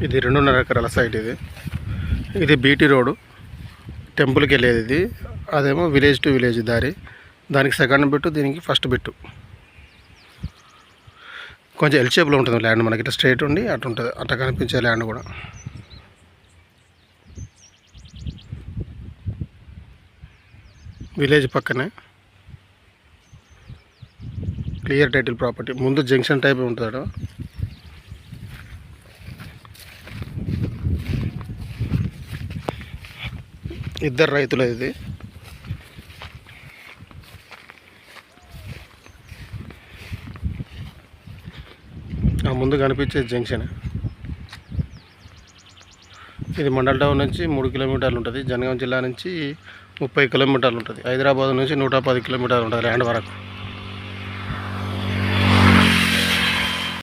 ఇది 2.5 ఎకరాల సైట్. ఇది బీటీ రోడ్డు, టెంపుల్కి వెళ్ళేది. ఇది అదేమో విలేజ్ టు విలేజ్ దారి. దానికి సెకండ్ బిట్టు, దీనికి ఫస్ట్ బిట్టు. కొంచెం ఎల్ షేప్లో ఉంటుంది ల్యాండ్. మనకి ఇట్లా స్ట్రైట్ ఉండి అటు ఉంటుంది, అట్లా కనిపించే ల్యాండ్ కూడా. విలేజ్ పక్కనే క్లియర్ టైటిల్ ప్రాపర్టీ. ముందు జంక్షన్ టైప్ ఉంటుంది. ఇద్దరు రైతులు. ఇది ఆ ముందు కనిపించే జంక్షన్. ఇది మండల్ టౌన్ నుంచి 3 కిలోమీటర్లు ఉంటుంది. జనగాం జిల్లా నుంచి 30 కిలోమీటర్లు ఉంటుంది. హైదరాబాద్ నుంచి 110 కిలోమీటర్లు ఉంటుంది ల్యాండ్ వరకు.